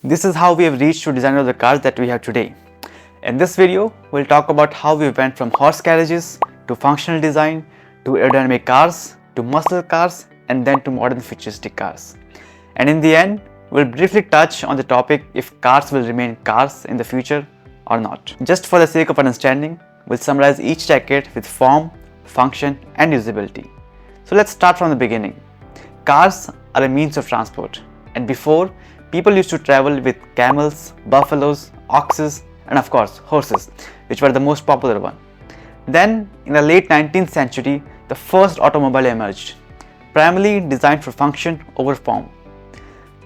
This is how we have reached to design of the cars that we have today. In this video, we'll talk about how we went from horse carriages to functional design to aerodynamic cars to muscle cars and then to modern futuristic cars. And in the end, we'll briefly touch on the topic if cars will remain cars in the future or not. Just for the sake of understanding, we'll summarize each decade with form, function and usability. So let's start from the beginning. Cars are a means of transport, and before, people used to travel with camels, buffaloes, oxes and of course horses, which were the most popular one. Then in the late 19th century, the first automobile emerged, primarily designed for function over form.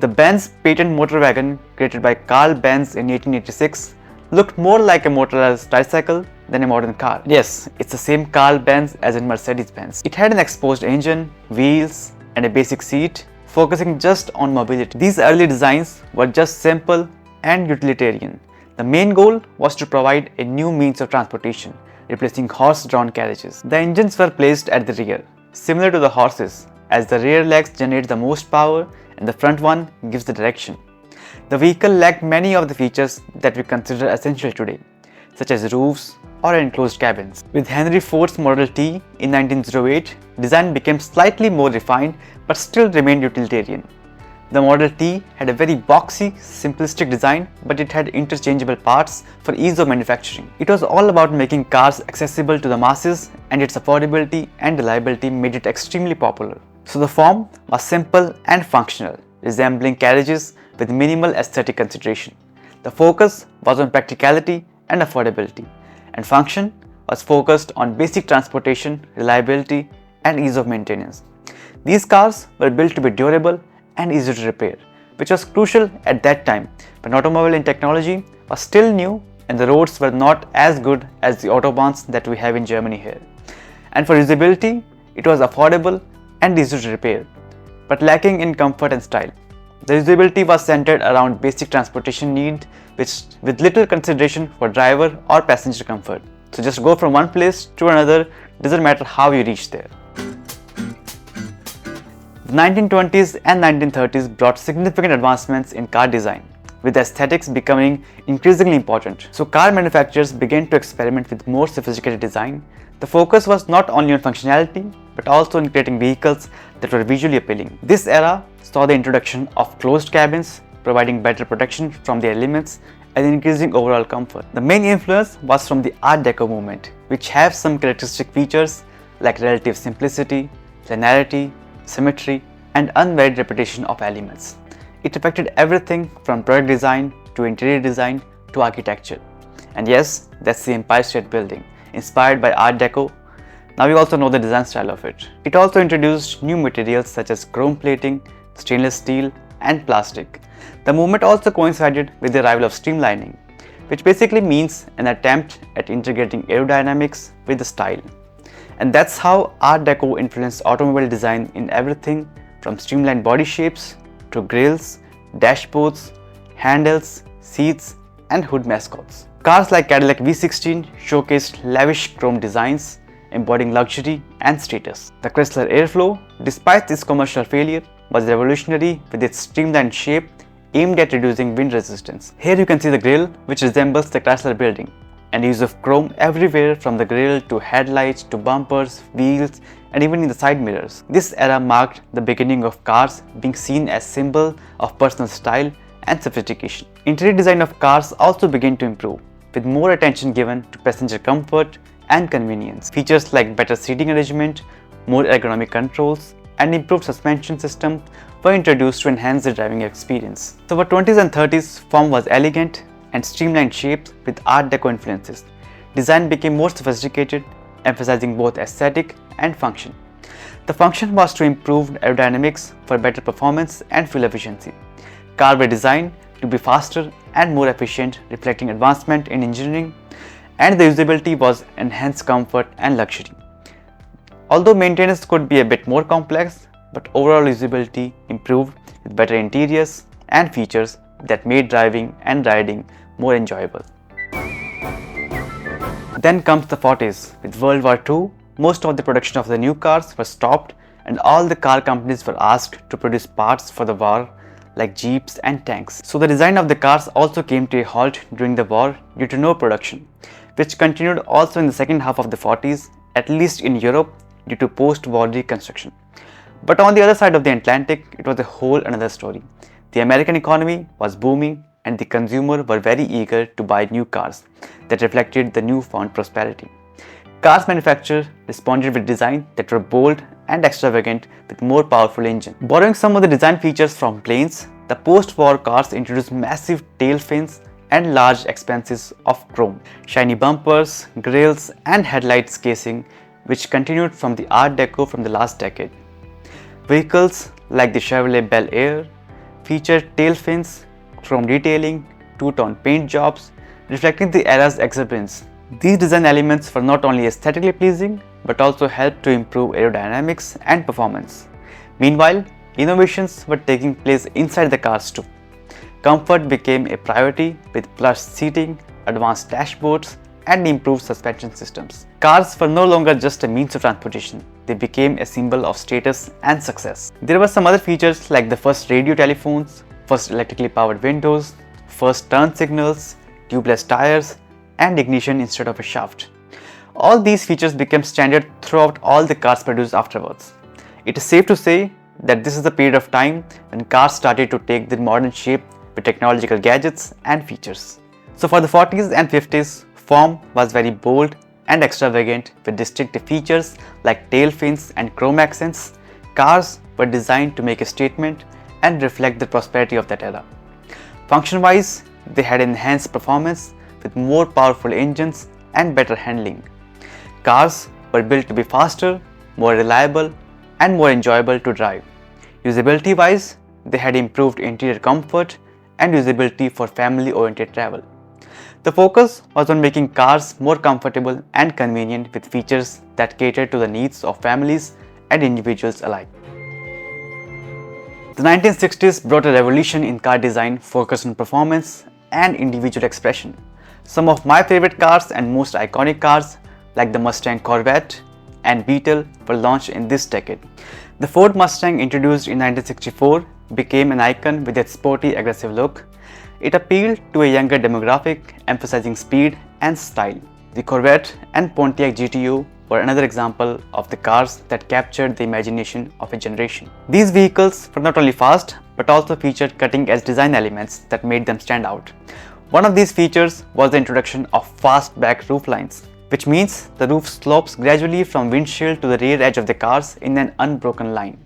The Benz patent motor wagon, created by Carl Benz in 1886, looked more like a motorized tricycle than a modern car. Yes, it's the same Carl Benz as in Mercedes-Benz. It had an exposed engine, wheels and a basic seat, focusing just on mobility. These early designs were just simple and utilitarian. The main goal was to provide a new means of transportation, replacing horse-drawn carriages. The engines were placed at the rear, similar to the horses, as the rear legs generate the most power and the front one gives the direction. The vehicle lacked many of the features that we consider essential today, such as roofs or enclosed cabins. With Henry Ford's Model T in 1908, design became slightly more refined but still remained utilitarian. The Model T had a very boxy, simplistic design, but it had interchangeable parts for ease of manufacturing. It was all about making cars accessible to the masses, and its affordability and reliability made it extremely popular. So the form was simple and functional, resembling carriages with minimal aesthetic consideration. The focus was on practicality and affordability, and function was focused on basic transportation, reliability and ease of maintenance. These cars were built to be durable and easy to repair, which was crucial at that time when automobile and technology was still new and the roads were not as good as the autobahns that we have in Germany here. And for usability, it was affordable and easy to repair, but lacking in comfort and style. The usability was centered around basic transportation need, with little consideration for driver or passenger comfort. So just go from one place to another, doesn't matter how you reach there. The 1920s and 1930s brought significant advancements in car design, with aesthetics becoming increasingly important. So car manufacturers began to experiment with more sophisticated design. The focus was not only on functionality, but also in creating vehicles that were visually appealing. This era saw the introduction of closed cabins, providing better protection from the elements and increasing overall comfort. The main influence was from the Art Deco movement, which have some characteristic features like relative simplicity, planarity, symmetry, and unvaried repetition of elements. It affected everything from product design to interior design to architecture. And yes, that's the Empire State Building, inspired by Art Deco. Now we also know the design style of it. It also introduced new materials such as chrome plating, stainless steel, and plastic. The movement also coincided with the arrival of streamlining, which basically means an attempt at integrating aerodynamics with the style. And that's how Art Deco influenced automobile design in everything from streamlined body shapes to grills, dashboards, handles, seats, and hood mascots. Cars like Cadillac V16 showcased lavish chrome designs, embodying luxury and status. The Chrysler Airflow, despite its commercial failure, was revolutionary with its streamlined shape aimed at reducing wind resistance. Here you can see the grille, which resembles the Chrysler building, and use of chrome everywhere from the grille to headlights to bumpers, wheels, and even in the side mirrors. This era marked the beginning of cars being seen as symbol of personal style and sophistication. Interior design of cars also began to improve, with more attention given to passenger comfort and convenience. Features like better seating arrangement, more ergonomic controls, and improved suspension systems were introduced to enhance the driving experience. So for 20s and 30s, form was elegant and streamlined shapes with Art Deco influences. Design became more sophisticated, emphasizing both aesthetic and function. The function was to improve aerodynamics for better performance and fuel efficiency. Cars were designed to be faster and more efficient, reflecting advancement in engineering, and the usability was enhanced comfort and luxury. Although maintenance could be a bit more complex, but overall usability improved with better interiors and features that made driving and riding more enjoyable. Then comes the 40s. With World War II, most of the production of the new cars was stopped and all the car companies were asked to produce parts for the war like jeeps and tanks. So the design of the cars also came to a halt during the war due to no production, which continued also in the second half of the 40s, at least in Europe due to post-war reconstruction. But on the other side of the Atlantic, it was a whole another story. The American economy was booming and the consumer were very eager to buy new cars that reflected the newfound prosperity. Cars manufacturers responded with design that were bold and extravagant with more powerful engines. Borrowing some of the design features from planes, the post-war cars introduced massive tail fins and large expanses of chrome, shiny bumpers, grills and headlights casing, which continued from the Art Deco from the last decade. Vehicles like the Chevrolet Bel Air featured tail fins, chrome detailing, two-tone paint jobs, reflecting the era's exuberance. These design elements were not only aesthetically pleasing but also helped to improve aerodynamics and performance. Meanwhile, innovations were taking place inside the cars too. Comfort became a priority with plush seating, advanced dashboards, and improved suspension systems. Cars were no longer just a means of transportation, they became a symbol of status and success. There were some other features like the first radio telephones, first electrically powered windows, first turn signals, tubeless tires, and ignition instead of a shaft. All these features became standard throughout all the cars produced afterwards. It is safe to say that this is the period of time when cars started to take their modern shape with technological gadgets and features. So for the 40s and 50s, form was very bold and extravagant with distinctive features like tail fins and chrome accents. Cars were designed to make a statement and reflect the prosperity of that era. Function-wise, they had enhanced performance with more powerful engines and better handling. Cars were built to be faster, more reliable, and more enjoyable to drive. Usability-wise, they had improved interior comfort and usability for family-oriented travel. The focus was on making cars more comfortable and convenient with features that catered to the needs of families and individuals alike. The 1960s brought a revolution in car design focused on performance and individual expression. Some of my favorite cars and most iconic cars like the Mustang Corvette and Beetle were launched in this decade. The Ford Mustang, introduced in 1964, became an icon with its sporty, aggressive look. It appealed to a younger demographic, emphasizing speed and style. The Corvette and Pontiac GTO were another example of the cars that captured the imagination of a generation. These vehicles were not only fast but also featured cutting-edge design elements that made them stand out. One of these features was the introduction of fast back roof lines, which means the roof slopes gradually from windshield to the rear edge of the cars in an unbroken line.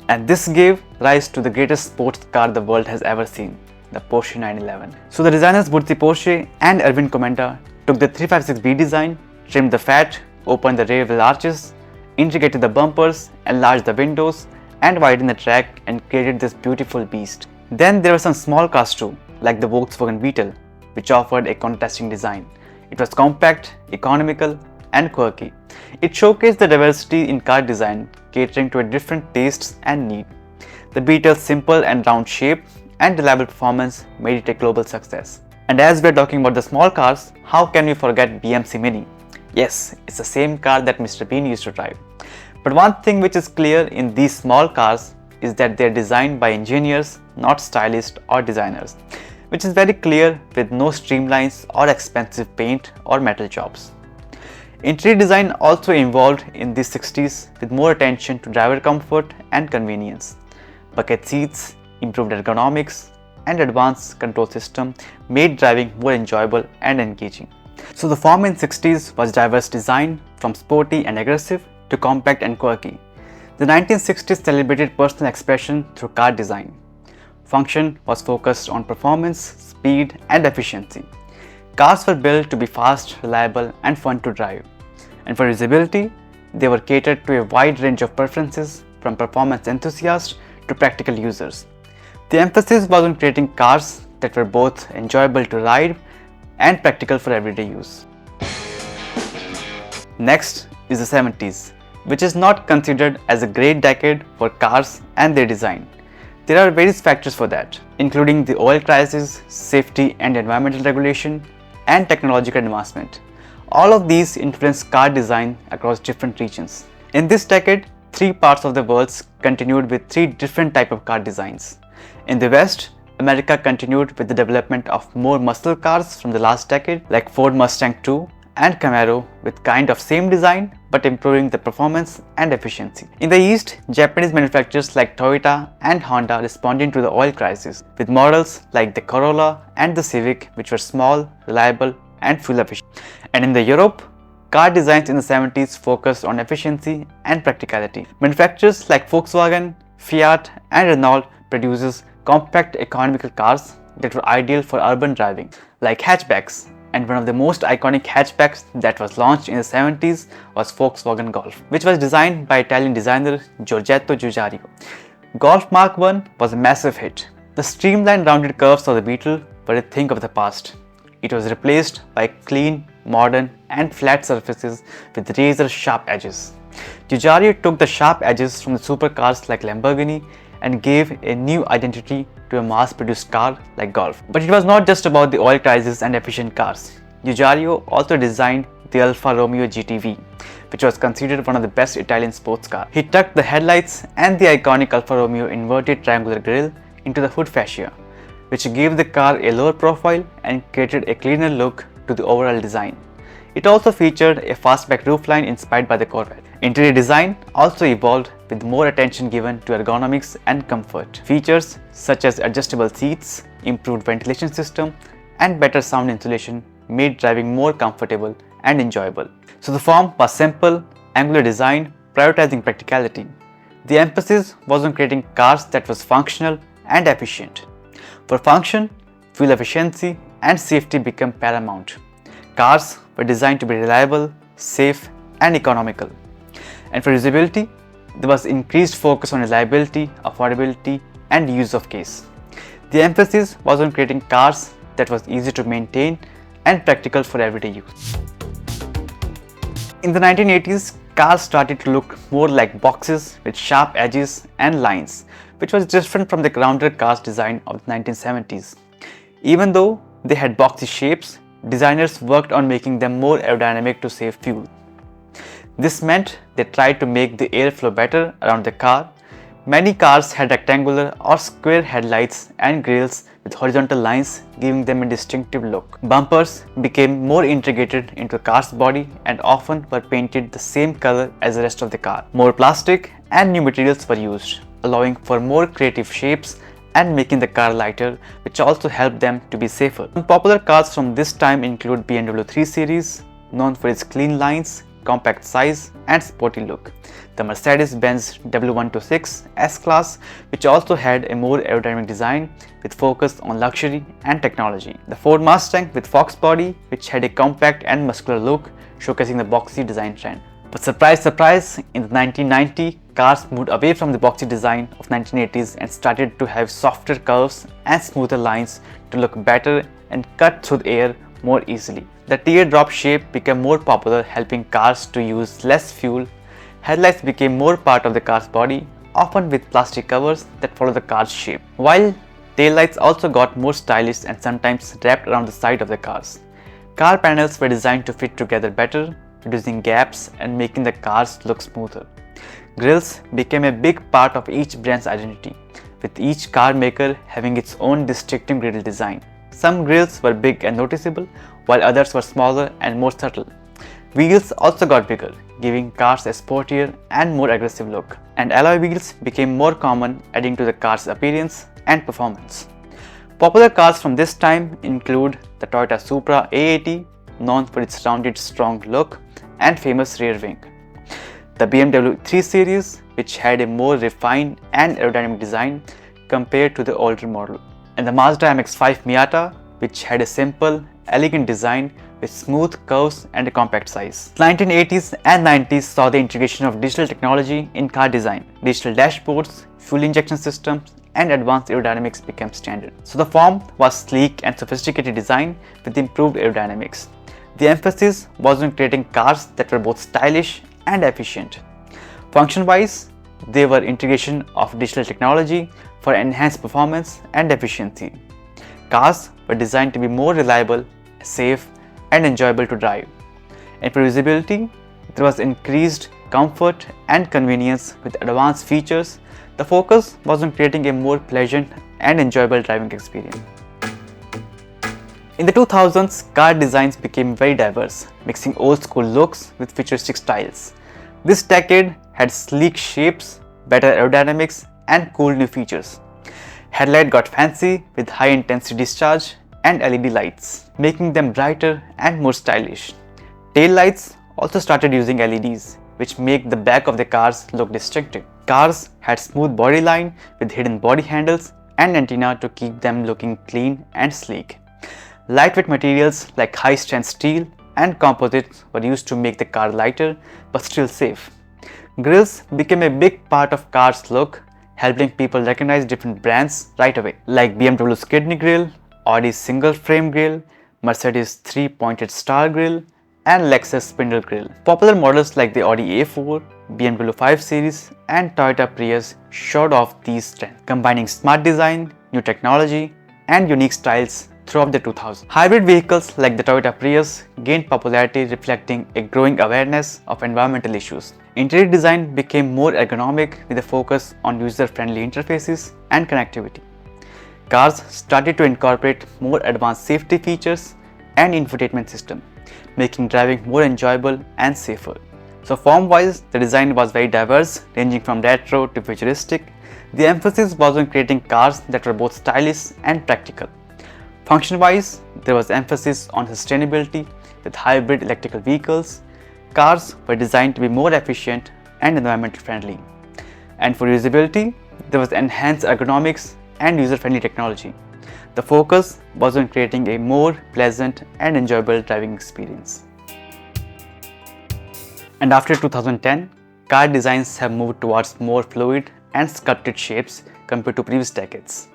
And this gave rise to the greatest sports car the world has ever seen, the Porsche 911. So the designers Butzi Porsche and Erwin Komenda took the 356B design, trimmed the fat, opened the rear wheel arches, integrated the bumpers, enlarged the windows, and widened the track and created this beautiful beast. Then there were some small cars too, like the Volkswagen Beetle, which offered a contrasting design. It was compact, economical, and quirky. It showcased the diversity in car design, catering to different tastes and needs. The Beetle's simple and round shape and reliable performance made it a global success. And as we're talking about the small cars, how can we forget BMC Mini? Yes, it's the same car that Mr. Bean used to drive. But one thing which is clear in these small cars is that they're designed by engineers, not stylists or designers, which is very clear with no streamlines or expensive paint or metal jobs. Interior design also evolved in the 60s with more attention to driver comfort and convenience. Bucket seats, improved ergonomics, and advanced control system made driving more enjoyable and engaging. So the form in 60s was diverse design, from sporty and aggressive to compact and quirky. The 1960s celebrated personal expression through car design. Function was focused on performance, speed, and efficiency. Cars were built to be fast, reliable, and fun to drive. And for usability, they were catered to a wide range of preferences, from performance enthusiasts to practical users. The emphasis was on creating cars that were both enjoyable to ride and practical for everyday use. Next is the 70s, which is not considered as a great decade for cars and their design. There are various factors for that, including the oil crisis, safety and environmental regulation, and technological advancement. All of these influenced car design across different regions. In this decade, three parts of the world continued with three different types of car designs. In the West, America continued with the development of more muscle cars from the last decade like Ford Mustang II and Camaro with kind of same design but improving the performance and efficiency. In the East, Japanese manufacturers like Toyota and Honda responded to the oil crisis with models like the Corolla and the Civic, which were small, reliable and fuel efficient. And in the Europe, car designs in the 70s focused on efficiency and practicality. Manufacturers like Volkswagen, Fiat and Renault produces compact economical cars that were ideal for urban driving, like hatchbacks. And one of the most iconic hatchbacks that was launched in the 70s was Volkswagen Golf, which was designed by Italian designer Giorgetto Giugiaro. Golf Mark I was a massive hit. The streamlined rounded curves of the Beetle were a thing of the past. It was replaced by clean, modern and flat surfaces with razor-sharp edges. Giugiaro took the sharp edges from the supercars like Lamborghini and gave a new identity to a mass-produced car like Golf. But it was not just about the oil crisis and efficient cars. Giugiaro also designed the Alfa Romeo GTV, which was considered one of the best Italian sports cars. He tucked the headlights and the iconic Alfa Romeo inverted triangular grille into the hood fascia, which gave the car a lower profile and created a cleaner look to the overall design. It also featured a fastback roofline inspired by the Corvette. Interior design also evolved with more attention given to ergonomics and comfort. Features such as adjustable seats, improved ventilation system, and better sound insulation made driving more comfortable and enjoyable. So the form was simple, angular design, prioritizing practicality. The emphasis was on creating cars that was functional and efficient. For function, fuel efficiency and safety became paramount. Cars were designed to be reliable, safe, and economical. And for usability, there was increased focus on reliability, affordability, and use of case. The emphasis was on creating cars that was easy to maintain and practical for everyday use. In the 1980s, cars started to look more like boxes with sharp edges and lines, which was different from the rounded cars design of the 1970s. Even though they had boxy shapes, designers worked on making them more aerodynamic to save fuel. This meant they tried to make the airflow better around the car. Many cars had rectangular or square headlights and grills with horizontal lines, giving them a distinctive look. Bumpers became more integrated into the car's body and often were painted the same color as the rest of the car. More plastic and new materials were used, allowing for more creative shapes and making the car lighter, which also helped them to be safer. Some popular cars from this time include BMW 3 Series, known for its clean lines, compact size and sporty look. The Mercedes-Benz W126 S-Class, which also had a more aerodynamic design with focus on luxury and technology. The Ford Mustang with Fox body, which had a compact and muscular look, showcasing the boxy design trend. But surprise, surprise, in the 1990, cars moved away from the boxy design of 1980s and started to have softer curves and smoother lines to look better and cut through the air more easily. The teardrop shape became more popular, helping cars to use less fuel. Headlights became more part of the car's body, often with plastic covers that follow the car's shape. While taillights also got more stylish and sometimes wrapped around the side of the cars. Car panels were designed to fit together better, reducing gaps and making the cars look smoother. Grills became a big part of each brand's identity, with each car maker having its own distinctive grill design. Some grills were big and noticeable, while others were smaller and more subtle. Wheels also got bigger, giving cars a sportier and more aggressive look. And alloy wheels became more common, adding to the car's appearance and performance. Popular cars from this time include the Toyota Supra A80, known for its rounded, strong look and famous rear wing. The BMW 3 Series, which had a more refined and aerodynamic design compared to the older model. And the Mazda MX-5 Miata, which had a simple, elegant design with smooth curves and a compact size. The 1980s and 90s saw the integration of digital technology in car design. Digital dashboards, fuel injection systems, and advanced aerodynamics became standard. So the form was sleek and sophisticated design with improved aerodynamics. The emphasis was on creating cars that were both stylish and efficient. Function-wise, they were integration of digital technology for enhanced performance and efficiency. Cars were designed to be more reliable, safe, and enjoyable to drive. And for usability, there was increased comfort and convenience with advanced features, the focus was on creating a more pleasant and enjoyable driving experience. In the 2000s, car designs became very diverse, mixing old school looks with futuristic styles. This decade had sleek shapes, better aerodynamics, and cool new features. Headlights got fancy with high intensity discharge and LED lights, making them brighter and more stylish. Tail lights also started using LEDs, which make the back of the cars look distinctive. Cars had smooth body line with hidden body handles and antenna to keep them looking clean and sleek. Lightweight materials like high-strength steel and composites were used to make the car lighter but still safe. Grills became a big part of cars' look, helping people recognize different brands right away, like BMW's kidney grille, Audi's single frame grille, Mercedes' three-pointed star grille, and Lexus spindle grille. Popular models like the Audi A4, BMW 5 Series, and Toyota Prius showed off these trends, combining smart design, new technology, and unique styles throughout the 2000s. Hybrid vehicles like the Toyota Prius gained popularity, reflecting a growing awareness of environmental issues. Interior design became more ergonomic with a focus on user-friendly interfaces and connectivity. Cars started to incorporate more advanced safety features and infotainment system, making driving more enjoyable and safer. So form-wise, the design was very diverse, ranging from retro to futuristic. The emphasis was on creating cars that were both stylish and practical. Function-wise, there was emphasis on sustainability with hybrid electrical vehicles. Cars were designed to be more efficient and environmental friendly. And for usability, there was enhanced ergonomics and user-friendly technology. The focus was on creating a more pleasant and enjoyable driving experience. And after 2010, car designs have moved towards more fluid and sculpted shapes compared to previous decades.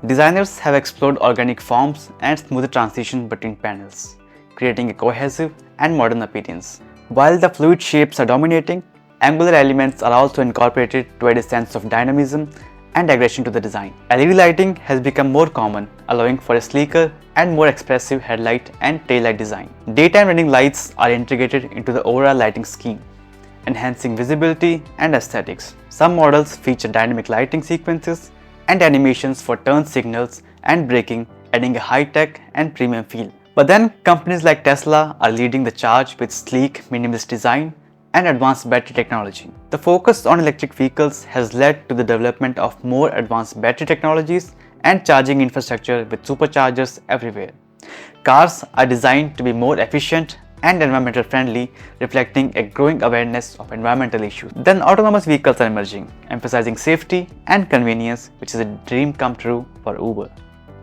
Designers have explored organic forms and smoother transition between panels, creating a cohesive and modern appearance. While the fluid shapes are dominating, angular elements are also incorporated to add a sense of dynamism and aggression to the design. LED lighting has become more common, allowing for a sleeker and more expressive headlight and taillight design. Daytime running lights are integrated into the overall lighting scheme, enhancing visibility and aesthetics. Some models feature dynamic lighting sequences and animations for turn signals and braking, adding a high-tech and premium feel. But then companies like Tesla are leading the charge with sleek, minimalist design and advanced battery technology. The focus on electric vehicles has led to the development of more advanced battery technologies and charging infrastructure with superchargers everywhere. Cars are designed to be more efficient and environmental friendly, reflecting a growing awareness of environmental issues. Then autonomous vehicles are emerging, emphasizing safety and convenience, which is a dream come true for Uber.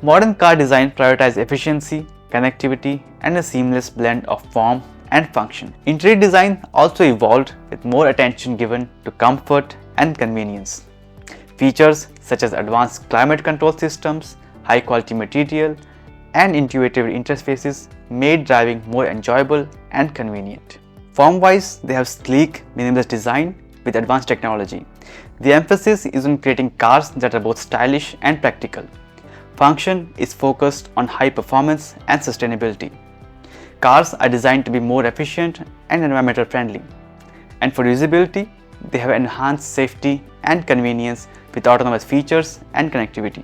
Modern car design prioritizes efficiency, connectivity, and a seamless blend of form and function. Interior design also evolved with more attention given to comfort and convenience. Features such as advanced climate control systems, high quality material, and intuitive interfaces made driving more enjoyable and convenient. Form-wise, they have sleek, minimalist design with advanced technology. The emphasis is on creating cars that are both stylish and practical. Function is focused on high performance and sustainability. Cars are designed to be more efficient and environmental friendly. And for usability, they have enhanced safety and convenience with autonomous features and connectivity.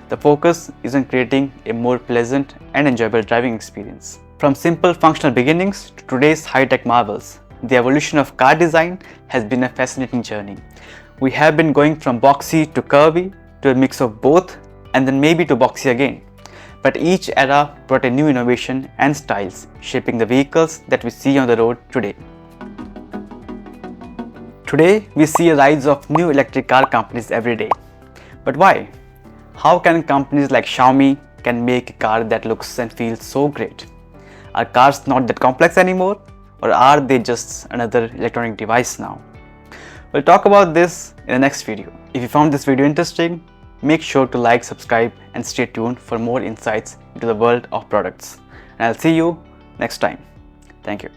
The focus is on creating a more pleasant and enjoyable driving experience. From simple functional beginnings to today's high-tech marvels, the evolution of car design has been a fascinating journey. We have been going from boxy to curvy to a mix of both and then maybe to boxy again. But each era brought a new innovation and styles, shaping the vehicles that we see on the road today. Today, we see a rise of new electric car companies every day. But why? How can companies like Xiaomi can make a car that looks and feels so great? Are cars not that complex anymore, or are they just another electronic device now? We'll talk about this in the next video. If you found this video interesting, make sure to like, subscribe, and stay tuned for more insights into the world of products. And I'll see you next time. Thank you.